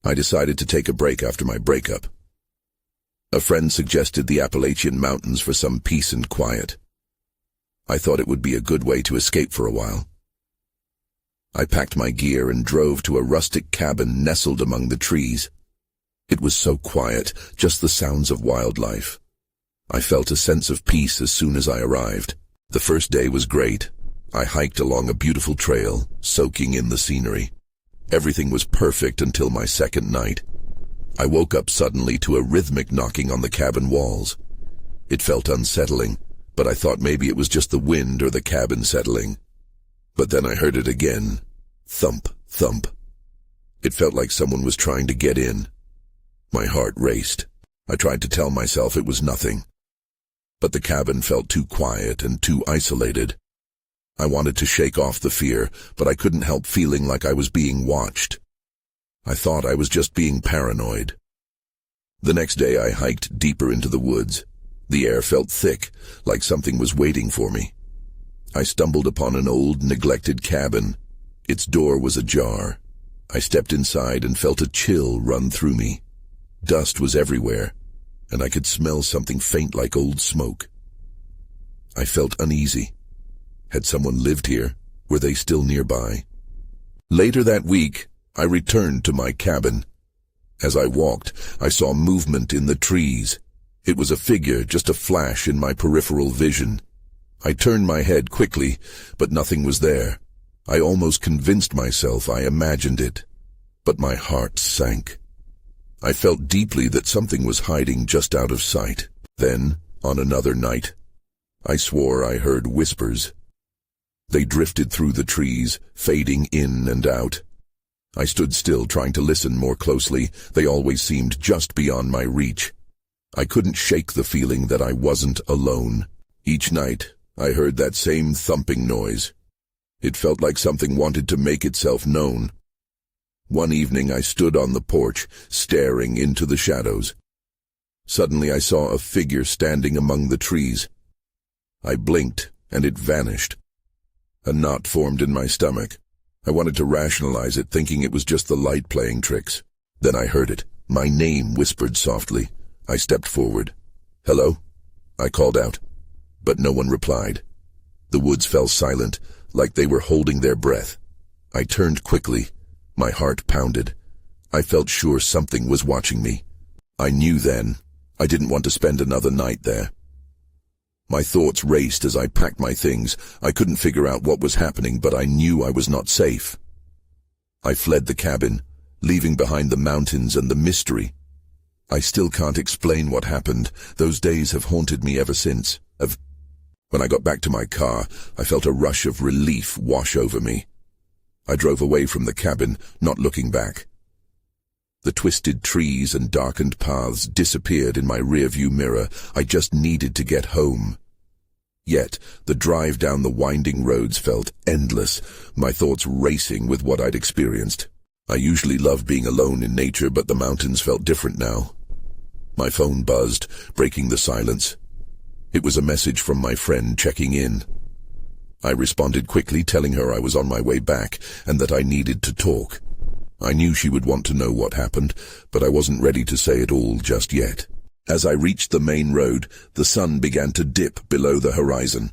I decided to take a break after my breakup. A friend suggested the Appalachian Mountains for some peace and quiet. I thought it would be a good way to escape for a while. I packed my gear and drove to a rustic cabin nestled among the trees. It was so quiet, just the sounds of wildlife. I felt a sense of peace as soon as I arrived. The first day was great. I hiked along a beautiful trail, soaking in the scenery. Everything was perfect until my second night. I woke up suddenly to a rhythmic knocking on the cabin walls. It felt unsettling, but I thought maybe it was just the wind or the cabin settling. But then I heard it again. Thump, thump. It felt like someone was trying to get in. My heart raced. I tried to tell myself it was nothing. But the cabin felt too quiet and too isolated. I wanted to shake off the fear, but I couldn't help feeling like I was being watched. I thought I was just being paranoid. The next day I hiked deeper into the woods. The air felt thick, like something was waiting for me. I stumbled upon an old, neglected cabin. Its door was ajar. I stepped inside and felt a chill run through me. Dust was everywhere, and I could smell something faint like old smoke. I felt uneasy. Had someone lived here? Were they still nearby? Later that week, I returned to my cabin. As I walked, I saw movement in the trees. It was a figure, just a flash in my peripheral vision. I turned my head quickly, but nothing was there. I almost convinced myself I imagined it, but my heart sank. I felt deeply that something was hiding just out of sight. Then, on another night, I swore I heard whispers. They drifted through the trees, fading in and out. I stood still, trying to listen more closely. They always seemed just beyond my reach. I couldn't shake the feeling that I wasn't alone. Each night, I heard that same thumping noise. It felt like something wanted to make itself known. One evening I stood on the porch, staring into the shadows. Suddenly I saw a figure standing among the trees. I blinked, and it vanished. A knot formed in my stomach. I wanted to rationalize it, thinking it was just the light playing tricks. Then I heard it. My name whispered softly. I stepped forward. "Hello?" I called out, but no one replied. The woods fell silent, like they were holding their breath. I turned quickly. My heart pounded. I felt sure something was watching me. I knew then. I didn't want to spend another night there. My thoughts raced as I packed my things. I couldn't figure out what was happening, but I knew I was not safe. I fled the cabin, leaving behind the mountains and the mystery. I still can't explain what happened. Those days have haunted me ever since. When I got back to my car, I felt a rush of relief wash over me. I drove away from the cabin, not looking back. The twisted trees and darkened paths disappeared in my rearview mirror. I just needed to get home. Yet, the drive down the winding roads felt endless, my thoughts racing with what I'd experienced. I usually loved being alone in nature, but the mountains felt different now. My phone buzzed, breaking the silence. It was a message from my friend checking in. I responded quickly, telling her I was on my way back and that I needed to talk. I knew she would want to know what happened, but I wasn't ready to say it all just yet. As I reached the main road, the sun began to dip below the horizon.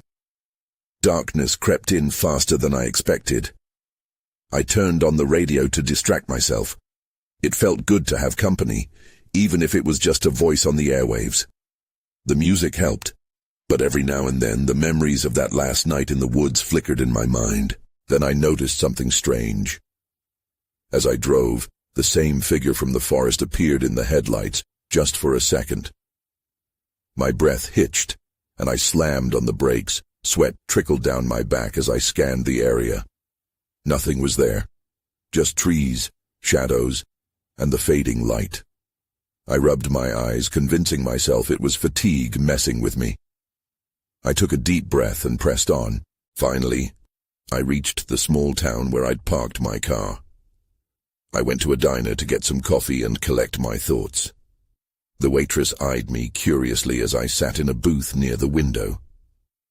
Darkness crept in faster than I expected. I turned on the radio to distract myself. It felt good to have company, even if it was just a voice on the airwaves. The music helped, but every now and then the memories of that last night in the woods flickered in my mind. Then I noticed something strange. As I drove, the same figure from the forest appeared in the headlights, just for a second. My breath hitched, and I slammed on the brakes. Sweat trickled down my back as I scanned the area. Nothing was there. Just trees, shadows, and the fading light. I rubbed my eyes, convincing myself it was fatigue messing with me. I took a deep breath and pressed on. Finally, I reached the small town where I'd parked my car. I went to a diner to get some coffee and collect my thoughts. The waitress eyed me curiously as I sat in a booth near the window.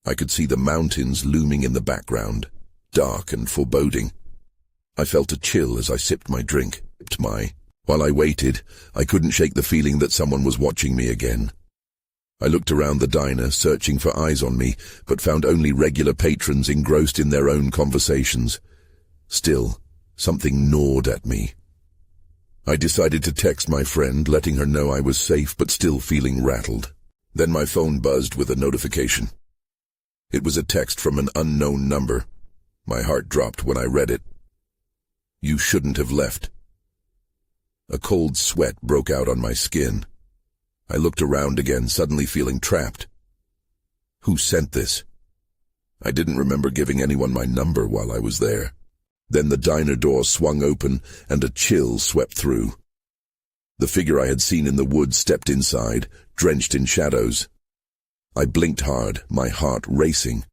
I could see the mountains looming in the background, dark and foreboding. I felt a chill as I sipped my drink. While I waited, I couldn't shake the feeling that someone was watching me again. I looked around the diner, searching for eyes on me, but found only regular patrons engrossed in their own conversations. Still, something gnawed at me. I decided to text my friend, letting her know I was safe but still feeling rattled. Then my phone buzzed with a notification. It was a text from an unknown number. My heart dropped when I read it. "You shouldn't have left." A cold sweat broke out on my skin. I looked around again, suddenly feeling trapped. Who sent this? I didn't remember giving anyone my number while I was there. Then the diner door swung open and a chill swept through. The figure I had seen in the woods stepped inside, drenched in shadows. I blinked hard, my heart racing.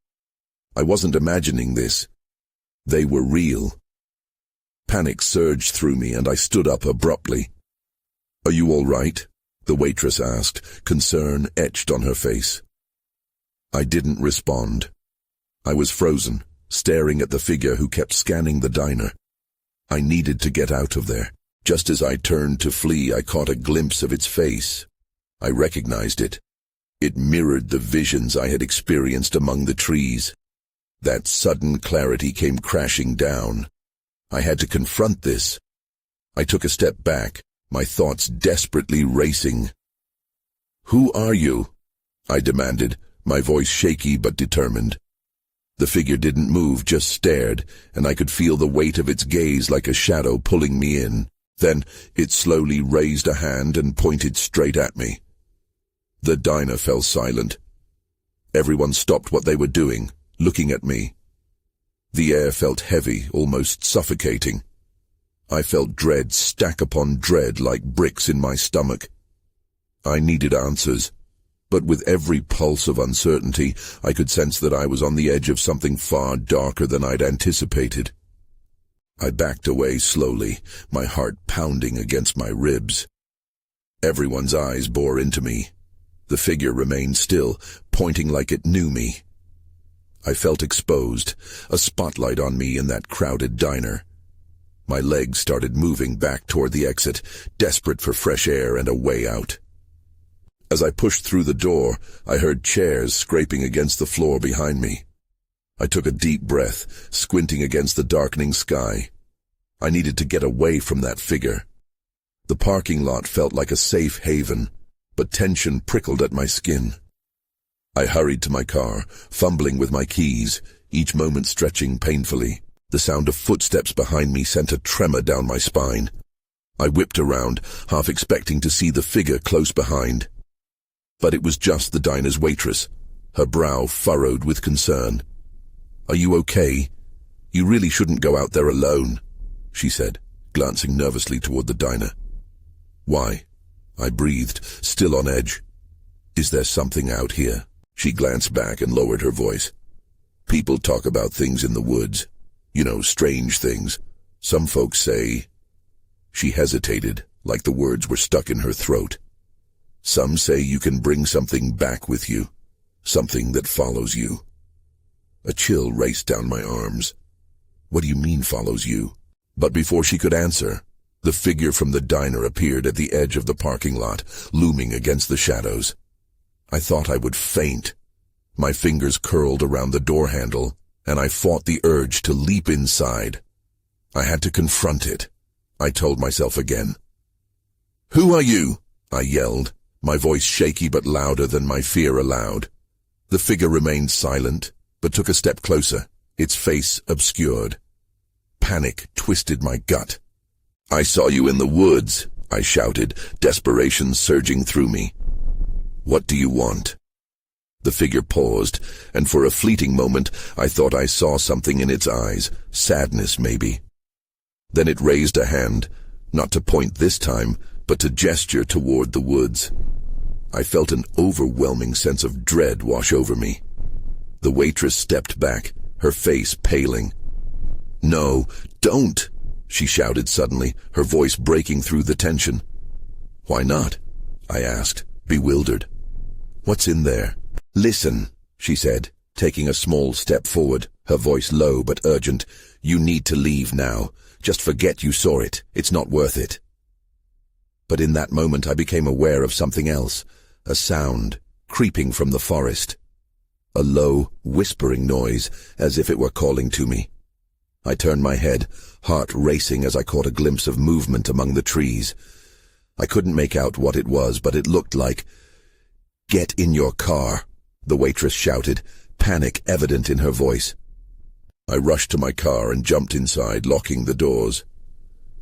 I wasn't imagining this. They were real. Panic surged through me and I stood up abruptly. "Are you all right?" the waitress asked, concern etched on her face. I didn't respond. I was frozen, staring at the figure who kept scanning the diner. I needed to get out of there. Just as I turned to flee, I caught a glimpse of its face. I recognized it. It mirrored the visions I had experienced among the trees. That sudden clarity came crashing down. I had to confront this. I took a step back, my thoughts desperately racing. "Who are you?" I demanded, my voice shaky but determined. The figure didn't move, just stared, and I could feel the weight of its gaze like a shadow pulling me in. Then it slowly raised a hand and pointed straight at me. The diner fell silent. Everyone stopped what they were doing, looking at me. The air felt heavy, almost suffocating. I felt dread stack upon dread like bricks in my stomach. I needed answers, but with every pulse of uncertainty, I could sense that I was on the edge of something far darker than I'd anticipated. I backed away slowly, my heart pounding against my ribs. Everyone's eyes bore into me. The figure remained still, pointing like it knew me. I felt exposed, a spotlight on me in that crowded diner. My legs started moving back toward the exit, desperate for fresh air and a way out. As I pushed through the door, I heard chairs scraping against the floor behind me. I took a deep breath, squinting against the darkening sky. I needed to get away from that figure. The parking lot felt like a safe haven, but tension prickled at my skin. I hurried to my car, fumbling with my keys, each moment stretching painfully. The sound of footsteps behind me sent a tremor down my spine. I whipped around, half expecting to see the figure close behind. But it was just the diner's waitress, her brow furrowed with concern. "Are you okay? You really shouldn't go out there alone," she said, glancing nervously toward the diner. "Why?" I breathed, still on edge. "Is there something out here?" She glanced back and lowered her voice. "People talk about things in the woods. You know, strange things. Some folks say—" She hesitated, like the words were stuck in her throat. "Some say you can bring something back with you, something that follows you." A chill raced down my arms. "What do you mean follows you?" But before she could answer, the figure from the diner appeared at the edge of the parking lot, looming against the shadows. I thought I would faint. My fingers curled around the door handle, and I fought the urge to leap inside. I had to confront it, I told myself again. "Who are you?" I yelled, my voice shaky but louder than my fear allowed. The figure remained silent, but took a step closer, its face obscured. Panic twisted my gut. "I saw you in the woods," I shouted, desperation surging through me. "What do you want?" The figure paused, and for a fleeting moment I thought I saw something in its eyes, sadness maybe. Then it raised a hand, not to point this time, but to gesture toward the woods. I felt an overwhelming sense of dread wash over me. The waitress stepped back, her face paling. "No, don't!" she shouted suddenly, her voice breaking through the tension. "Why not?" I asked, bewildered. "What's in there?" "Listen," she said, taking a small step forward, her voice low but urgent. "You need to leave now. Just forget you saw it. It's not worth it." But in that moment I became aware of something else, a sound creeping from the forest. A low, whispering noise, as if it were calling to me. I turned my head, heart racing as I caught a glimpse of movement among the trees. I couldn't make out what it was, but it looked like... "Get in your car," the waitress shouted, panic evident in her voice. I rushed to my car and jumped inside, locking the doors.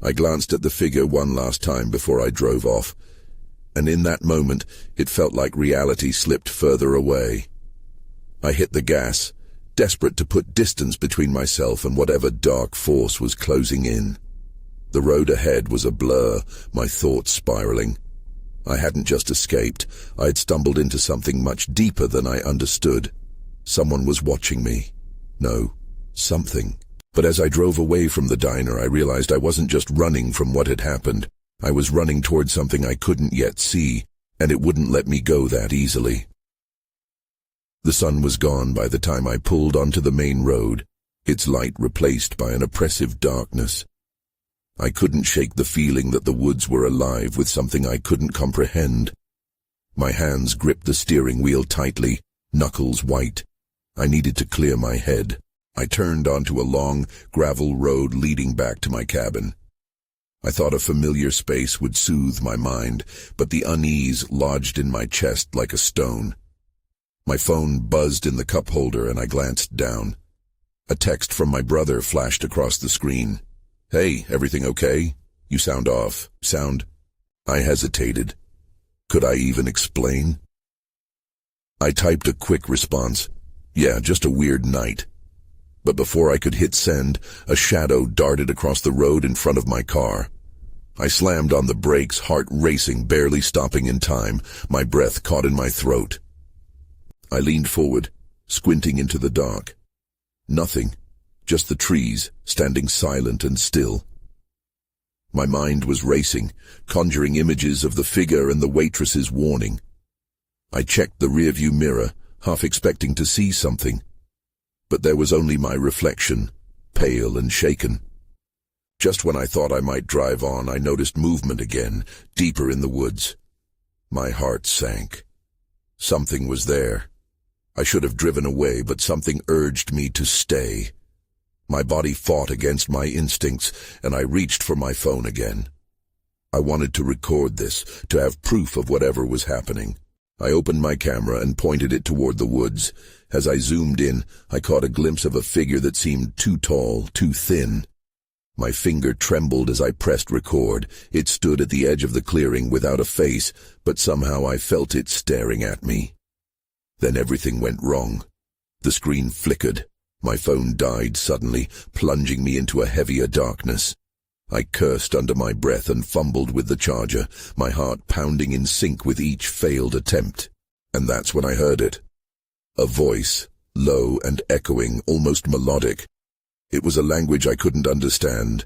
I glanced at the figure one last time before I drove off, and in that moment it felt like reality slipped further away. I hit the gas, desperate to put distance between myself and whatever dark force was closing in. The road ahead was a blur, my thoughts spiraling. I hadn't just escaped, I had stumbled into something much deeper than I understood. Someone was watching me. No, something. But as I drove away from the diner, I realized I wasn't just running from what had happened. I was running toward something I couldn't yet see, and it wouldn't let me go that easily. The sun was gone by the time I pulled onto the main road, its light replaced by an oppressive darkness. I couldn't shake the feeling that the woods were alive with something I couldn't comprehend. My hands gripped the steering wheel tightly, knuckles white. I needed to clear my head. I turned onto a long, gravel road leading back to my cabin. I thought a familiar space would soothe my mind, but the unease lodged in my chest like a stone. My phone buzzed in the cup holder and I glanced down. A text from my brother flashed across the screen. "Hey, everything okay? You sound off." I hesitated. Could I even explain? I typed a quick response. "Yeah, just a weird night." But before I could hit send, a shadow darted across the road in front of my car. I slammed on the brakes, heart racing, barely stopping in time, my breath caught in my throat. I leaned forward, squinting into the dark. Nothing, just the trees, standing silent and still. My mind was racing, conjuring images of the figure and the waitress's warning. I checked the rearview mirror, half expecting to see something. But there was only my reflection, pale and shaken. Just when I thought I might drive on, I noticed movement again, deeper in the woods. My heart sank. Something was there. I should have driven away, but something urged me to stay. My body fought against my instincts, and I reached for my phone again. I wanted to record this, to have proof of whatever was happening. I opened my camera and pointed it toward the woods. As I zoomed in, I caught a glimpse of a figure that seemed too tall, too thin. My finger trembled as I pressed record. It stood at the edge of the clearing without a face, but somehow I felt it staring at me. Then everything went wrong. The screen flickered. My phone died suddenly, plunging me into a heavier darkness. I cursed under my breath and fumbled with the charger, my heart pounding in sync with each failed attempt. And that's when I heard it. A voice, low and echoing, almost melodic. It was a language I couldn't understand,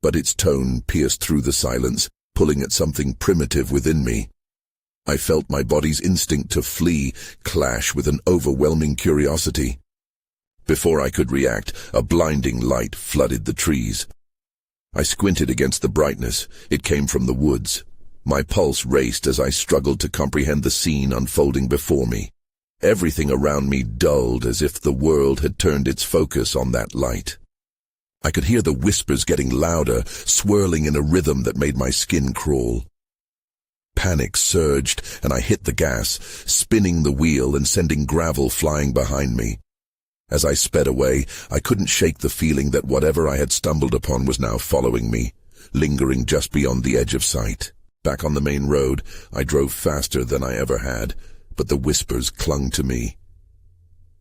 but its tone pierced through the silence, pulling at something primitive within me. I felt my body's instinct to flee clash with an overwhelming curiosity. Before I could react, a blinding light flooded the trees. I squinted against the brightness. It came from the woods. My pulse raced as I struggled to comprehend the scene unfolding before me. Everything around me dulled as if the world had turned its focus on that light. I could hear the whispers getting louder, swirling in a rhythm that made my skin crawl. Panic surged, and I hit the gas, spinning the wheel and sending gravel flying behind me. As I sped away, I couldn't shake the feeling that whatever I had stumbled upon was now following me, lingering just beyond the edge of sight. Back on the main road, I drove faster than I ever had, but the whispers clung to me.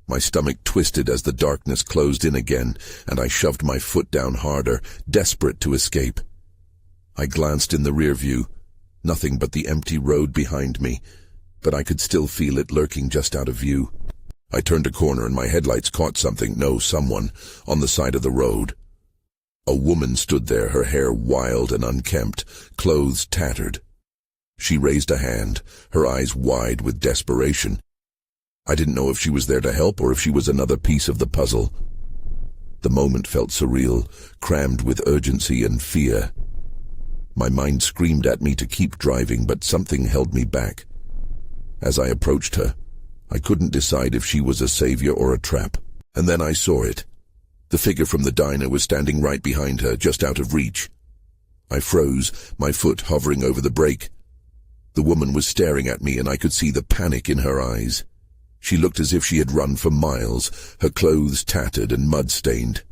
My stomach twisted as the darkness closed in again, and I shoved my foot down harder, desperate to escape. I glanced in the rear view. Nothing but the empty road behind me, but I could still feel it lurking just out of view. I turned a corner and my headlights caught someone, on the side of the road. A woman stood there, her hair wild and unkempt, clothes tattered. She raised a hand, her eyes wide with desperation. I didn't know if she was there to help or if she was another piece of the puzzle. The moment felt surreal, crammed with urgency and fear. My mind screamed at me to keep driving, but something held me back. As I approached her, I couldn't decide if she was a savior or a trap. And then I saw it. The figure from the diner was standing right behind her, just out of reach. I froze, my foot hovering over the brake. The woman was staring at me, and I could see the panic in her eyes. She looked as if she had run for miles, her clothes tattered and mud-stained.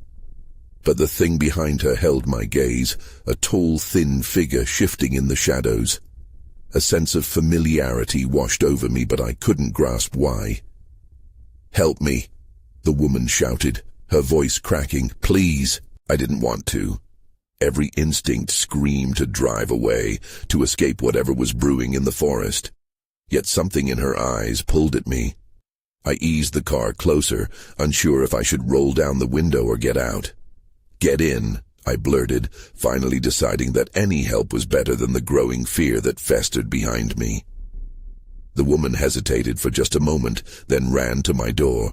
But the thing behind her held my gaze, a tall, thin figure shifting in the shadows. A sense of familiarity washed over me, but I couldn't grasp why. "Help me," the woman shouted, her voice cracking. "Please." I didn't want to. Every instinct screamed to drive away, to escape whatever was brewing in the forest. Yet something in her eyes pulled at me. I eased the car closer, unsure if I should roll down the window or get out. "Get in," I blurted, finally deciding that any help was better than the growing fear that festered behind me. The woman hesitated for just a moment, then ran to my door.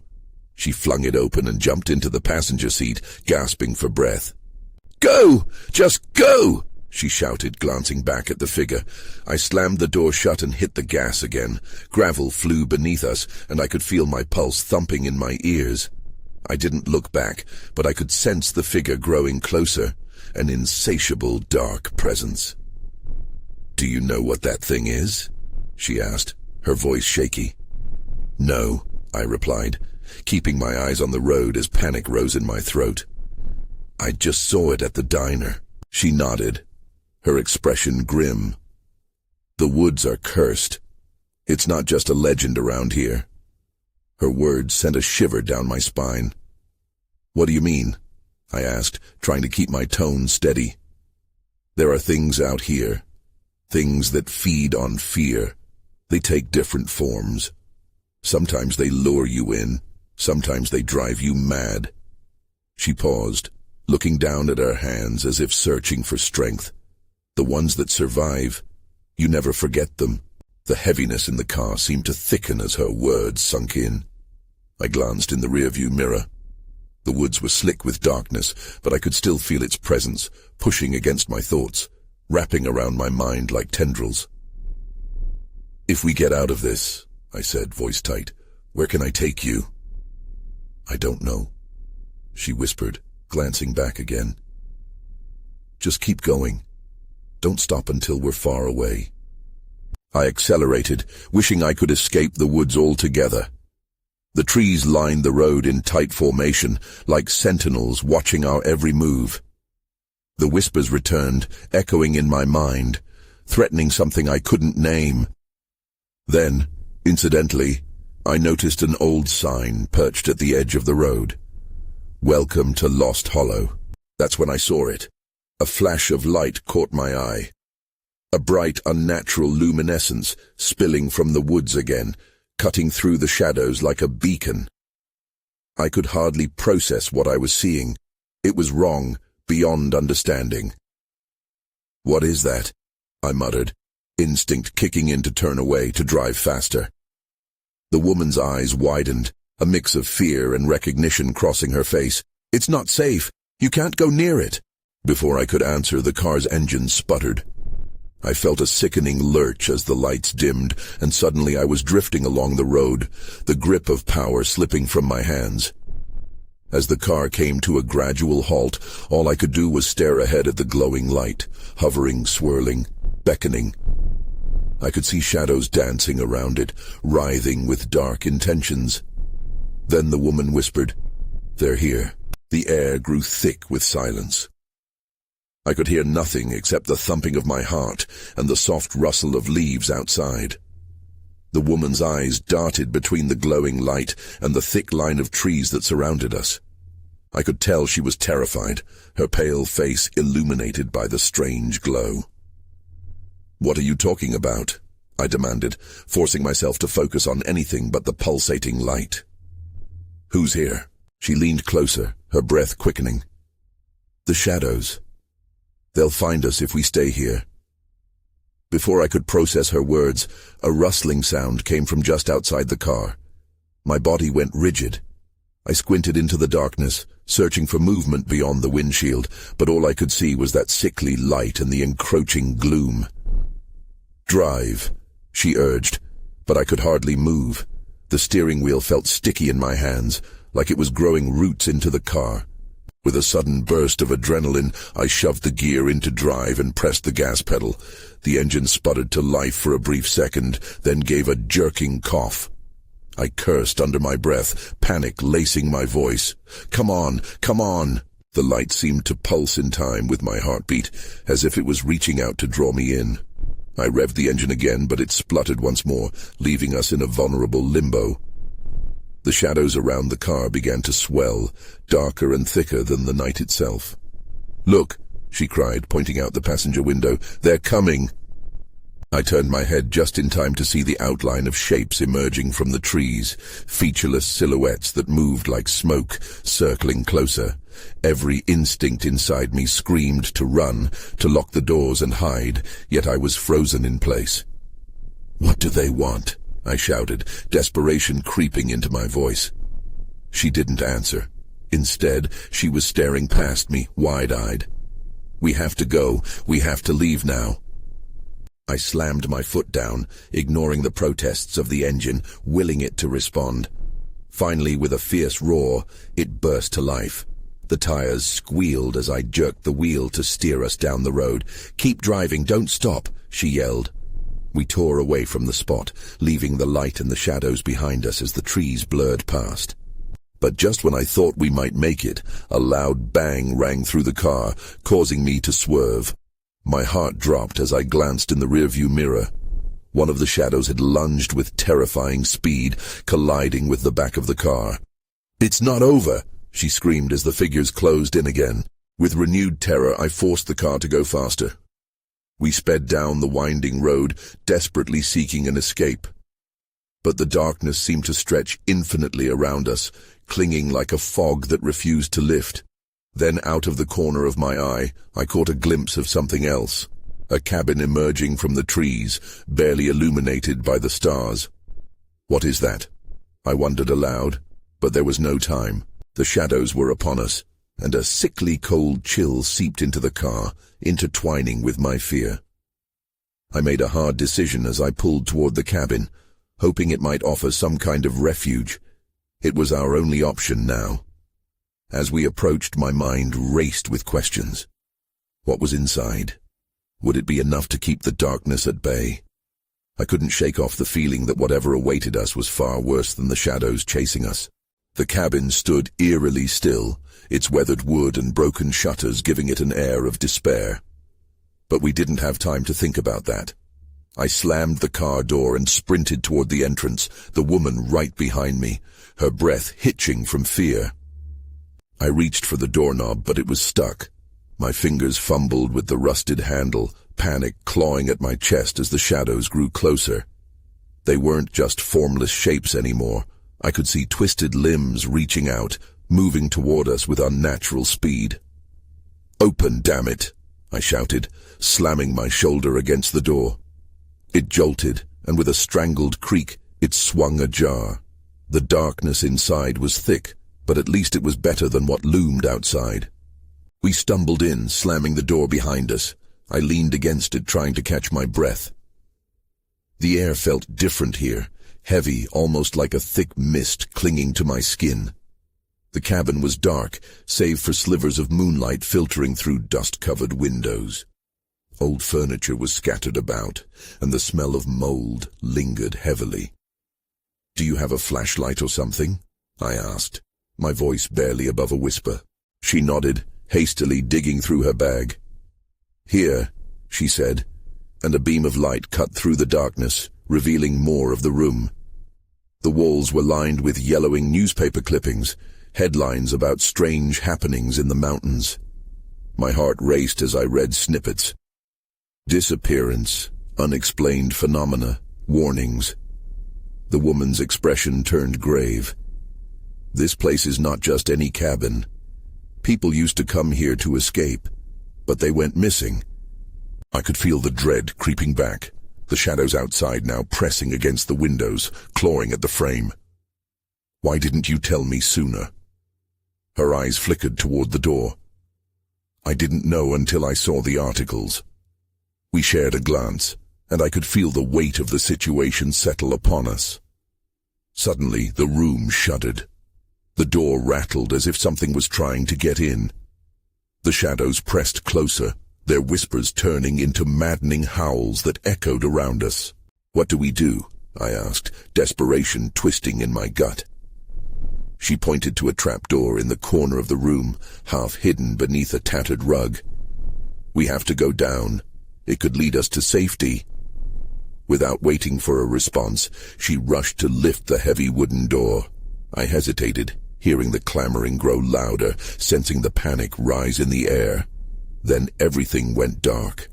She flung it open and jumped into the passenger seat, gasping for breath. "Go! Just go!" she shouted, glancing back at the figure. I slammed the door shut and hit the gas again. Gravel flew beneath us, and I could feel my pulse thumping in my ears. I didn't look back, but I could sense the figure growing closer, an insatiable, dark presence. "Do you know what that thing is?" she asked, her voice shaky. "No," I replied, keeping my eyes on the road as panic rose in my throat. "I just saw it at the diner." She nodded, her expression grim. "The woods are cursed. It's not just a legend around here." Her words sent a shiver down my spine. "What do you mean?" I asked, trying to keep my tone steady. "There are things out here, things that feed on fear. They take different forms. Sometimes they lure you in, sometimes they drive you mad." She paused, looking down at her hands as if searching for strength. The ones that survive, you never forget them. The heaviness in the car seemed to thicken as her words sunk in. I glanced in the rearview mirror. The woods were slick with darkness, but I could still feel its presence, pushing against my thoughts, wrapping around my mind like tendrils. "If we get out of this," I said, voice tight, "where can I take you?" "I don't know," she whispered, glancing back again. "Just keep going. Don't stop until we're far away." I accelerated, wishing I could escape the woods altogether. The trees lined the road in tight formation, like sentinels watching our every move. The whispers returned, echoing in my mind, threatening something I couldn't name. Then, incidentally, I noticed an old sign perched at the edge of the road. "Welcome to Lost Hollow." That's when I saw it. A flash of light caught my eye. A bright, unnatural luminescence spilling from the woods again, cutting through the shadows like a beacon. I could hardly process what I was seeing. It was wrong, beyond understanding. "What is that?" I muttered, instinct kicking in to turn away, to drive faster. The woman's eyes widened, a mix of fear and recognition crossing her face. "It's not safe. You can't go near it." Before I could answer, the car's engine sputtered. I felt a sickening lurch as the lights dimmed, and suddenly I was drifting along the road, the grip of power slipping from my hands. As the car came to a gradual halt, all I could do was stare ahead at the glowing light, hovering, swirling, beckoning. I could see shadows dancing around it, writhing with dark intentions. Then the woman whispered, "They're here." The air grew thick with silence. I could hear nothing except the thumping of my heart and the soft rustle of leaves outside. The woman's eyes darted between the glowing light and the thick line of trees that surrounded us. I could tell she was terrified, her pale face illuminated by the strange glow. "What are you talking about?" I demanded, forcing myself to focus on anything but the pulsating light. "Who's here?" She leaned closer, her breath quickening. "The shadows. They'll find us if we stay here." Before I could process her words, a rustling sound came from just outside the car. My body went rigid. I squinted into the darkness, searching for movement beyond the windshield, but all I could see was that sickly light and the encroaching gloom. "Drive," she urged, but I could hardly move. The steering wheel felt sticky in my hands, like it was growing roots into the car. With a sudden burst of adrenaline, I shoved the gear into drive and pressed the gas pedal. The engine sputtered to life for a brief second, then gave a jerking cough. I cursed under my breath, panic lacing my voice. "Come on, come on!" The light seemed to pulse in time with my heartbeat, as if it was reaching out to draw me in. I revved the engine again, but it spluttered once more, leaving us in a vulnerable limbo. The shadows around the car began to swell, darker and thicker than the night itself. "Look," she cried, pointing out the passenger window. "They're coming!" I turned my head just in time to see the outline of shapes emerging from the trees, featureless silhouettes that moved like smoke, circling closer. Every instinct inside me screamed to run, to lock the doors and hide, yet I was frozen in place. "What do they want?" I shouted, desperation creeping into my voice. She didn't answer. Instead, she was staring past me, wide-eyed. "We have to go. We have to leave now." I slammed my foot down, ignoring the protests of the engine, willing it to respond. Finally, with a fierce roar, it burst to life. The tires squealed as I jerked the wheel to steer us down the road. "Keep driving, don't stop," she yelled. We tore away from the spot, leaving the light and the shadows behind us as the trees blurred past. But just when I thought we might make it, a loud bang rang through the car, causing me to swerve. My heart dropped as I glanced in the rearview mirror. One of the shadows had lunged with terrifying speed, colliding with the back of the car. "It's not over!" she screamed as the figures closed in again. With renewed terror, I forced the car to go faster. We sped down the winding road, desperately seeking an escape. But the darkness seemed to stretch infinitely around us, clinging like a fog that refused to lift. Then out of the corner of my eye, I caught a glimpse of something else. A cabin emerging from the trees, barely illuminated by the stars. "What is that?" I wondered aloud, but there was no time. The shadows were upon us, and a sickly cold chill seeped into the car, intertwining with my fear. I made a hard decision as I pulled toward the cabin, hoping it might offer some kind of refuge. It was our only option now. As we approached, my mind raced with questions. What was inside? Would it be enough to keep the darkness at bay? I couldn't shake off the feeling that whatever awaited us was far worse than the shadows chasing us. The cabin stood eerily still, its weathered wood and broken shutters giving it an air of despair. But we didn't have time to think about that. I slammed the car door and sprinted toward the entrance, the woman right behind me, her breath hitching from fear. I reached for the doorknob, but it was stuck. My fingers fumbled with the rusted handle, panic clawing at my chest as the shadows grew closer. They weren't just formless shapes anymore. I could see twisted limbs reaching out, moving toward us with unnatural speed. "Open, damn it!" I shouted, slamming my shoulder against the door. It jolted, and with a strangled creak, it swung ajar. The darkness inside was thick, but at least it was better than what loomed outside. We stumbled in, slamming the door behind us. I leaned against it, trying to catch my breath. The air felt different here, heavy, almost like a thick mist clinging to my skin. The cabin was dark, save for slivers of moonlight filtering through dust-covered windows. Old furniture was scattered about, and the smell of mold lingered heavily. "Do you have a flashlight or something?" I asked, my voice barely above a whisper. She nodded, hastily digging through her bag. "Here," she said, and a beam of light cut through the darkness, revealing more of the room. The walls were lined with yellowing newspaper clippings, headlines about strange happenings in the mountains. My heart raced as I read snippets. Disappearance, unexplained phenomena, warnings. The woman's expression turned grave. "This place is not just any cabin. People used to come here to escape, but they went missing." I could feel the dread creeping back, the shadows outside now pressing against the windows, clawing at the frame. "Why didn't you tell me sooner?" Her eyes flickered toward the door. I didn't know until I saw the articles. We shared a glance, and I could feel the weight of the situation settle upon us. Suddenly, the room shuddered. The door rattled as if something was trying to get in. The shadows pressed closer, their whispers turning into maddening howls that echoed around us. "What do we do?" I asked, desperation twisting in my gut. She pointed to a trapdoor in the corner of the room, half hidden beneath a tattered rug. "We have to go down. It could lead us to safety." Without waiting for a response, she rushed to lift the heavy wooden door. I hesitated, hearing the clamoring grow louder, sensing the panic rise in the air. Then everything went dark.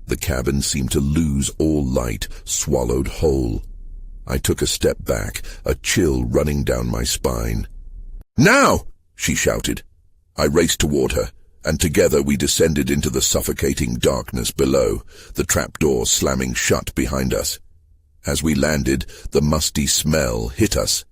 The cabin seemed to lose all light, swallowed whole. I took a step back, a chill running down my spine. "Now!" she shouted. I raced toward her, and together we descended into the suffocating darkness below, the trapdoor slamming shut behind us. As we landed, the musty smell hit us.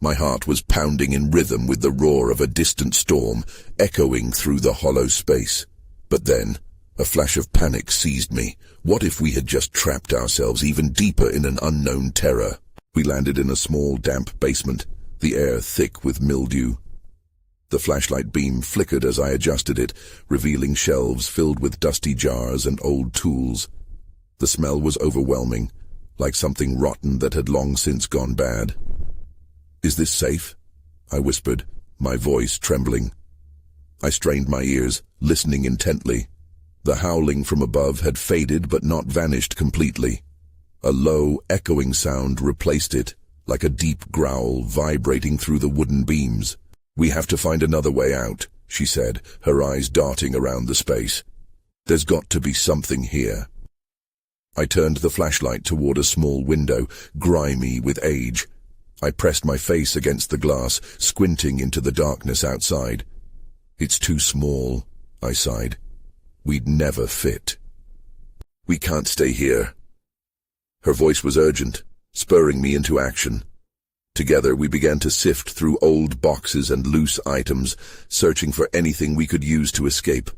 My heart was pounding in rhythm with the roar of a distant storm, echoing through the hollow space. But then, a flash of panic seized me. What if we had just trapped ourselves even deeper in an unknown terror? We landed in a small, damp basement, the air thick with mildew. The flashlight beam flickered as I adjusted it, revealing shelves filled with dusty jars and old tools. The smell was overwhelming, like something rotten that had long since gone bad. "Is this safe?" I whispered, my voice trembling. I strained my ears, listening intently. The howling from above had faded but not vanished completely. A low, echoing sound replaced it, like a deep growl vibrating through the wooden beams. "We have to find another way out," she said, her eyes darting around the space. "There's got to be something here." I turned the flashlight toward a small window, grimy with age. I pressed my face against the glass, squinting into the darkness outside. "It's too small," I sighed. "We'd never fit." "We can't stay here." Her voice was urgent, spurring me into action. Together we began to sift through old boxes and loose items, searching for anything we could use to escape.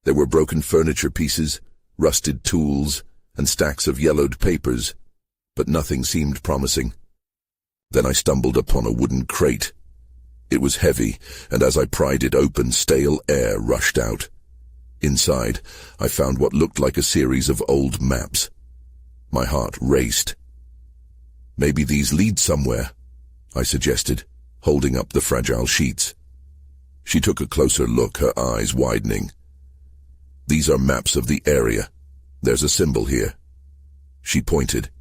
There were broken furniture pieces, rusted tools, and stacks of yellowed papers, but nothing seemed promising. Then I stumbled upon a wooden crate. It was heavy, and as I pried it open, stale air rushed out. Inside, I found what looked like a series of old maps. My heart raced. "Maybe these lead somewhere," I suggested, holding up the fragile sheets. She took a closer look, her eyes widening. "These are maps of the area. There's a symbol here." She pointed.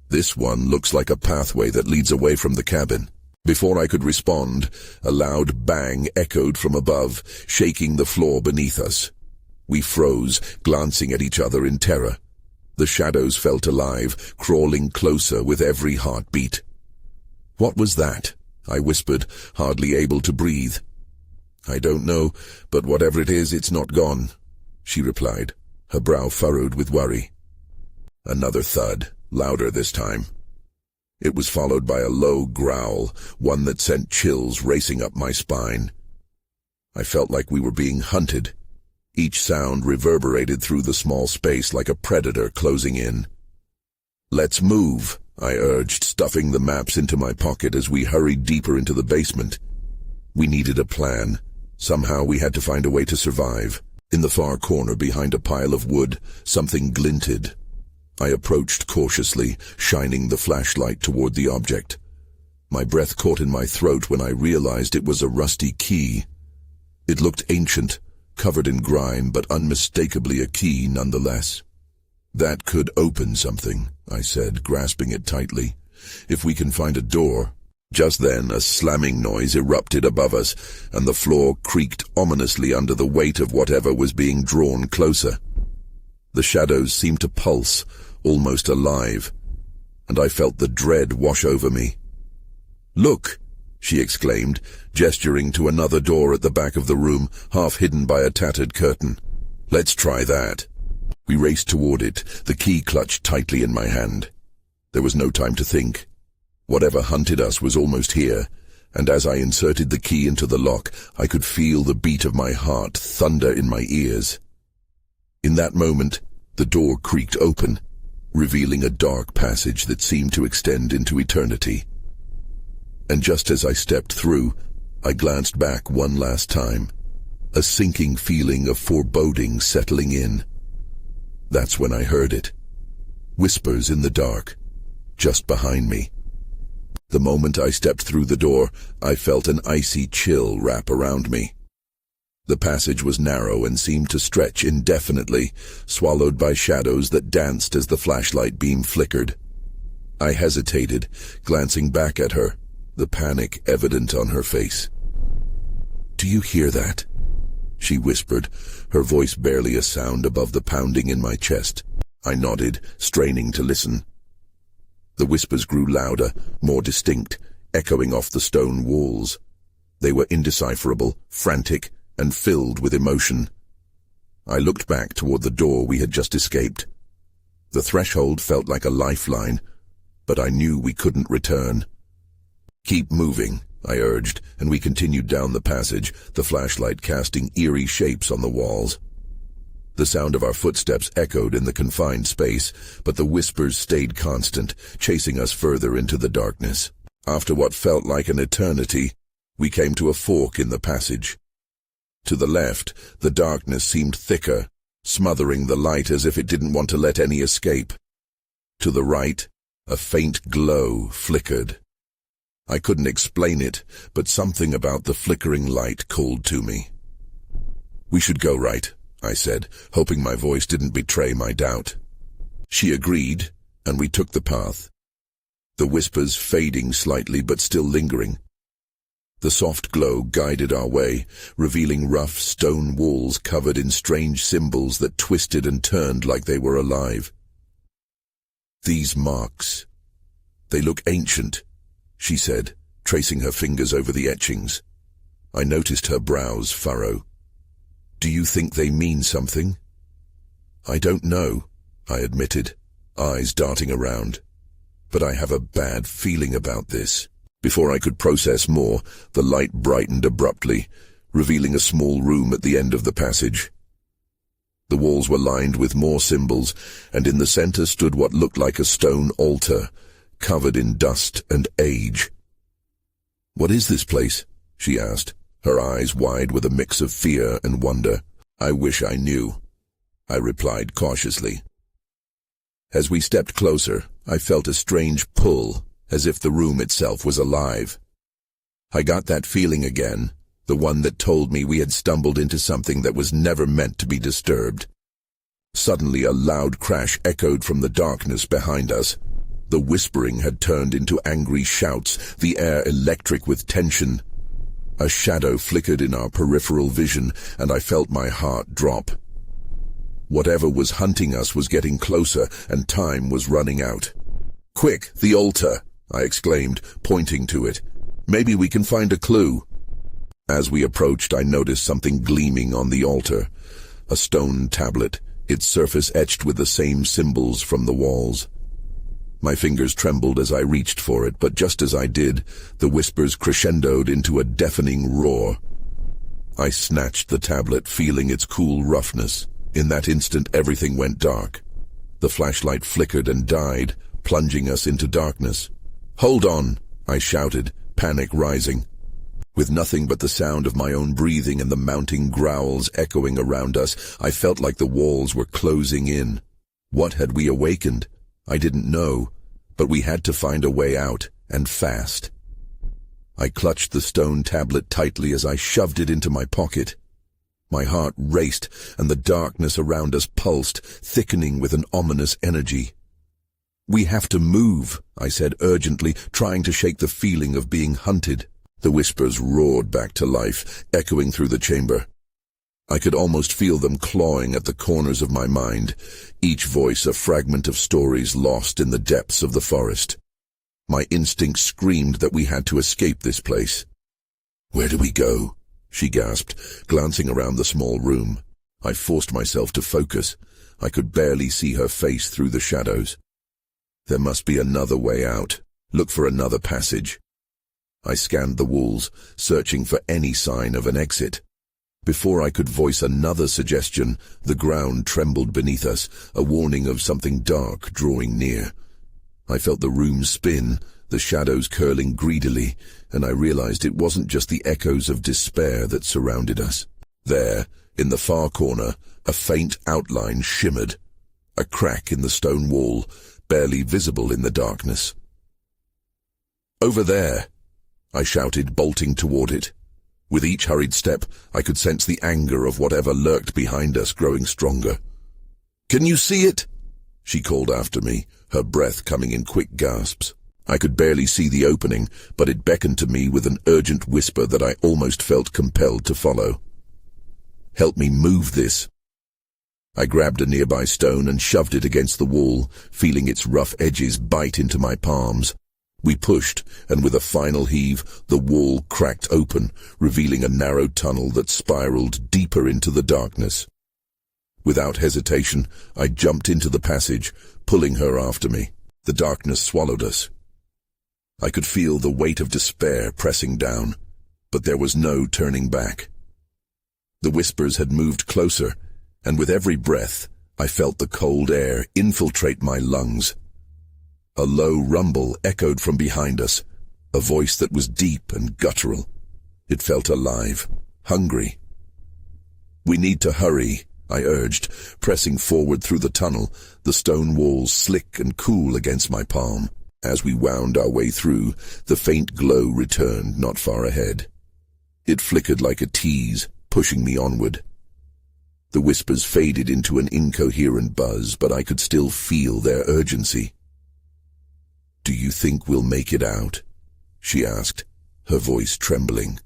"This one looks like a pathway that leads away from the cabin." Before I could respond, a loud bang echoed from above, shaking the floor beneath us. We froze, glancing at each other in terror. The shadows felt alive, crawling closer with every heartbeat. "What was that?" I whispered, hardly able to breathe. "I don't know, but whatever it is, it's not gone," she replied, her brow furrowed with worry. Another thud, louder this time. It was followed by a low growl, one that sent chills racing up my spine. I felt like we were being hunted. Each sound reverberated through the small space like a predator closing in. "Let's move," I urged, stuffing the maps into my pocket as we hurried deeper into the basement. We needed a plan. Somehow we had to find a way to survive. In the far corner behind a pile of wood, something glinted. I approached cautiously, shining the flashlight toward the object. My breath caught in my throat when I realized it was a rusty key. It looked ancient, covered in grime, but unmistakably a key nonetheless. "That could open something," I said, grasping it tightly. "If we can find a door." Just then, a slamming noise erupted above us, and the floor creaked ominously under the weight of whatever was being drawn closer. The shadows seemed to pulse, almost alive, and I felt the dread wash over me. "Look!" she exclaimed, gesturing to another door at the back of the room, half hidden by a tattered curtain. "Let's try that." We raced toward it, the key clutched tightly in my hand. There was no time to think. Whatever hunted us was almost here, and as I inserted the key into the lock, I could feel the beat of my heart thunder in my ears. In that moment, the door creaked open, revealing a dark passage that seemed to extend into eternity. And just as I stepped through, I glanced back one last time, a sinking feeling of foreboding settling in. That's when I heard it. Whispers in the dark, just behind me. The moment I stepped through the door, I felt an icy chill wrap around me. The passage was narrow and seemed to stretch indefinitely, swallowed by shadows that danced as the flashlight beam flickered. I hesitated, glancing back at her, the panic evident on her face. "Do you hear that?" she whispered, her voice barely a sound above the pounding in my chest. I nodded, straining to listen. The whispers grew louder, more distinct, echoing off the stone walls. They were indecipherable, frantic, and filled with emotion. I looked back toward the door we had just escaped. The threshold felt like a lifeline, but I knew we couldn't return. "Keep moving," I urged, and we continued down the passage, the flashlight casting eerie shapes on the walls. The sound of our footsteps echoed in the confined space, but the whispers stayed constant, chasing us further into the darkness. After what felt like an eternity, we came to a fork in the passage. To the left, the darkness seemed thicker, smothering the light as if it didn't want to let any escape. To the right, a faint glow flickered. I couldn't explain it, but something about the flickering light called to me. "We should go right," I said, hoping my voice didn't betray my doubt. She agreed, and we took the path, the whispers fading slightly but still lingering. The soft glow guided our way, revealing rough stone walls covered in strange symbols that twisted and turned like they were alive. "These marks, they look ancient," she said, tracing her fingers over the etchings. I noticed her brows furrow. "Do you think they mean something?" "I don't know," I admitted, eyes darting around. "But I have a bad feeling about this." Before I could process more, the light brightened abruptly, revealing a small room at the end of the passage. The walls were lined with more symbols, and in the center stood what looked like a stone altar, covered in dust and age. "What is this place?" she asked, her eyes wide with a mix of fear and wonder. "I wish I knew," I replied cautiously. As we stepped closer, I felt a strange pull, as if the room itself was alive. I got that feeling again, the one that told me we had stumbled into something that was never meant to be disturbed. Suddenly a loud crash echoed from the darkness behind us. The whispering had turned into angry shouts, the air electric with tension. A shadow flickered in our peripheral vision, and I felt my heart drop. Whatever was hunting us was getting closer, and time was running out. "Quick, the altar!" I exclaimed, pointing to it. "Maybe we can find a clue." As we approached, I noticed something gleaming on the altar. A stone tablet, its surface etched with the same symbols from the walls. My fingers trembled as I reached for it, but just as I did, the whispers crescendoed into a deafening roar. I snatched the tablet, feeling its cool roughness. In that instant, everything went dark. The flashlight flickered and died, plunging us into darkness. "Hold on!" I shouted, panic rising. With nothing but the sound of my own breathing and the mounting growls echoing around us, I felt like the walls were closing in. What had we awakened? I didn't know, but we had to find a way out, and fast. I clutched the stone tablet tightly as I shoved it into my pocket. My heart raced, and the darkness around us pulsed, thickening with an ominous energy. "We have to move," I said urgently, trying to shake the feeling of being hunted. The whispers roared back to life, echoing through the chamber. I could almost feel them clawing at the corners of my mind, each voice a fragment of stories lost in the depths of the forest. My instinct screamed that we had to escape this place. "Where do we go?" she gasped, glancing around the small room. I forced myself to focus. I could barely see her face through the shadows. "There must be another way out. Look for another passage." I scanned the walls, searching for any sign of an exit. Before I could voice another suggestion, the ground trembled beneath us, a warning of something dark drawing near. I felt the room spin, the shadows curling greedily, and I realized it wasn't just the echoes of despair that surrounded us. There, in the far corner, a faint outline shimmered, a crack in the stone wall, barely visible in the darkness. "Over there!" I shouted, bolting toward it. With each hurried step, I could sense the anger of whatever lurked behind us growing stronger. "Can you see it?" she called after me, her breath coming in quick gasps. I could barely see the opening, but it beckoned to me with an urgent whisper that I almost felt compelled to follow. "Help me move this." I grabbed a nearby stone and shoved it against the wall, feeling its rough edges bite into my palms. We pushed, and with a final heave, the wall cracked open, revealing a narrow tunnel that spiraled deeper into the darkness. Without hesitation, I jumped into the passage, pulling her after me. The darkness swallowed us. I could feel the weight of despair pressing down, but there was no turning back. The whispers had moved closer, and with every breath, I felt the cold air infiltrate my lungs. A low rumble echoed from behind us, a voice that was deep and guttural. It felt alive, hungry. "We need to hurry," I urged, pressing forward through the tunnel, the stone walls slick and cool against my palm. As we wound our way through, the faint glow returned not far ahead. It flickered like a tease, pushing me onward. The whispers faded into an incoherent buzz, but I could still feel their urgency. "Do you think we'll make it out?" she asked, her voice trembling.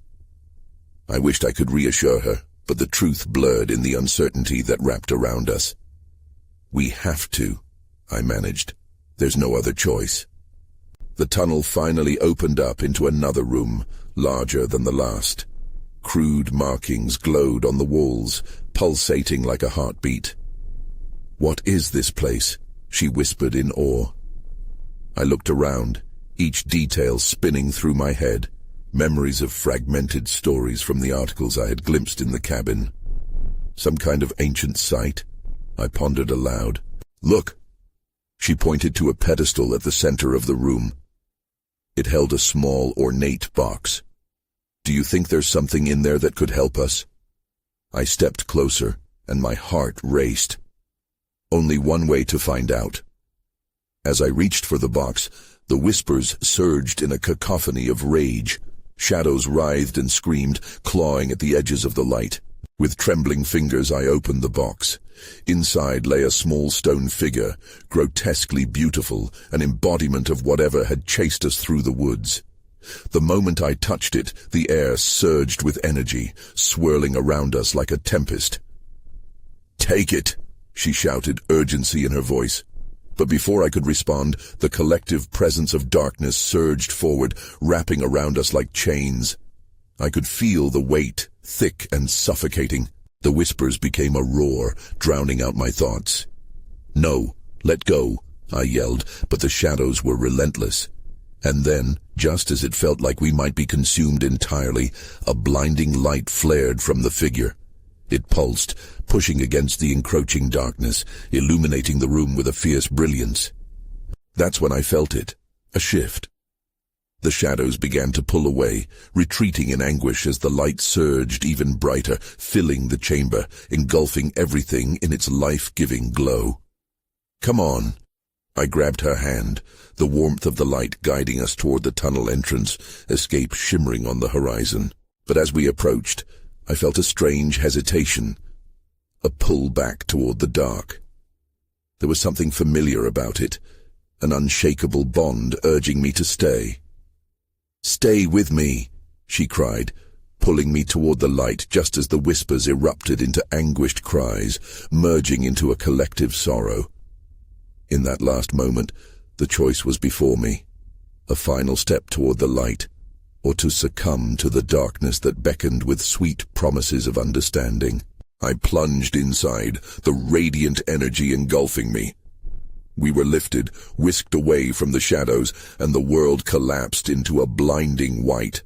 I wished I could reassure her, but the truth blurred in the uncertainty that wrapped around us. "We have to," I managed. "There's no other choice." The tunnel finally opened up into another room, larger than the last. Crude markings glowed on the walls, pulsating like a heartbeat. "What is this place?" she whispered in awe. I looked around, each detail spinning through my head, memories of fragmented stories from the articles I had glimpsed in the cabin. Some kind of ancient site? I pondered aloud. "Look!" She pointed to a pedestal at the center of the room. It held a small, ornate box. "Do you think there's something in there that could help us?" I stepped closer, and my heart raced. Only one way to find out. As I reached for the box, the whispers surged in a cacophony of rage. Shadows writhed and screamed, clawing at the edges of the light. With trembling fingers, I opened the box. Inside lay a small stone figure, grotesquely beautiful, an embodiment of whatever had chased us through the woods. The moment I touched it, the air surged with energy, swirling around us like a tempest. "Take it!" she shouted, urgency in her voice. But before I could respond, the collective presence of darkness surged forward, wrapping around us like chains. I could feel the weight, thick and suffocating. The whispers became a roar, drowning out my thoughts. "No, let go," I yelled, but the shadows were relentless. And then, just as it felt like we might be consumed entirely, a blinding light flared from the figure. It pulsed, pushing against the encroaching darkness, illuminating the room with a fierce brilliance. That's when I felt it, a shift. The shadows began to pull away, retreating in anguish as the light surged even brighter, filling the chamber, engulfing everything in its life-giving glow. "Come on." I grabbed her hand, the warmth of the light guiding us toward the tunnel entrance, escape shimmering on the horizon. But as we approached, I felt a strange hesitation, a pull back toward the dark. There was something familiar about it, an unshakable bond urging me to stay. "Stay with me," she cried, pulling me toward the light just as the whispers erupted into anguished cries, merging into a collective sorrow. In that last moment, the choice was before me, a final step toward the light, or to succumb to the darkness that beckoned with sweet promises of understanding. I plunged inside, the radiant energy engulfing me. We were lifted, whisked away from the shadows, and the world collapsed into a blinding white.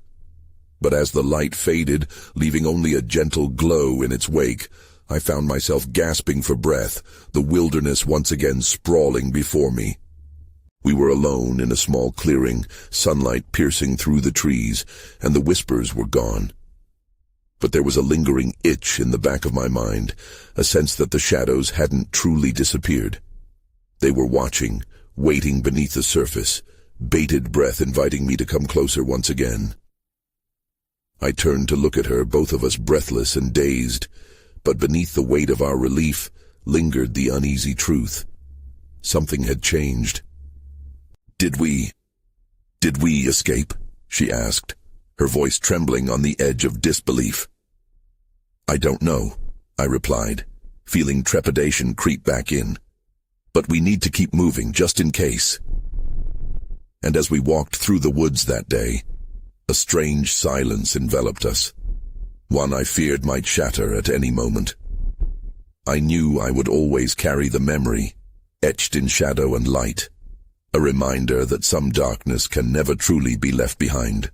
But as the light faded, leaving only a gentle glow in its wake, I found myself gasping for breath, the wilderness once again sprawling before me. We were alone in a small clearing, sunlight piercing through the trees, and the whispers were gone. But there was a lingering itch in the back of my mind, a sense that the shadows hadn't truly disappeared. They were watching, waiting beneath the surface, bated breath inviting me to come closer once again. I turned to look at her, both of us breathless and dazed, but beneath the weight of our relief lingered the uneasy truth. Something had changed. Did we escape?" she asked, her voice trembling on the edge of disbelief. "I don't know," I replied, feeling trepidation creep back in. "But we need to keep moving, just in case." And as we walked through the woods that day, a strange silence enveloped us, one I feared might shatter at any moment. I knew I would always carry the memory, etched in shadow and light, a reminder that some darkness can never truly be left behind.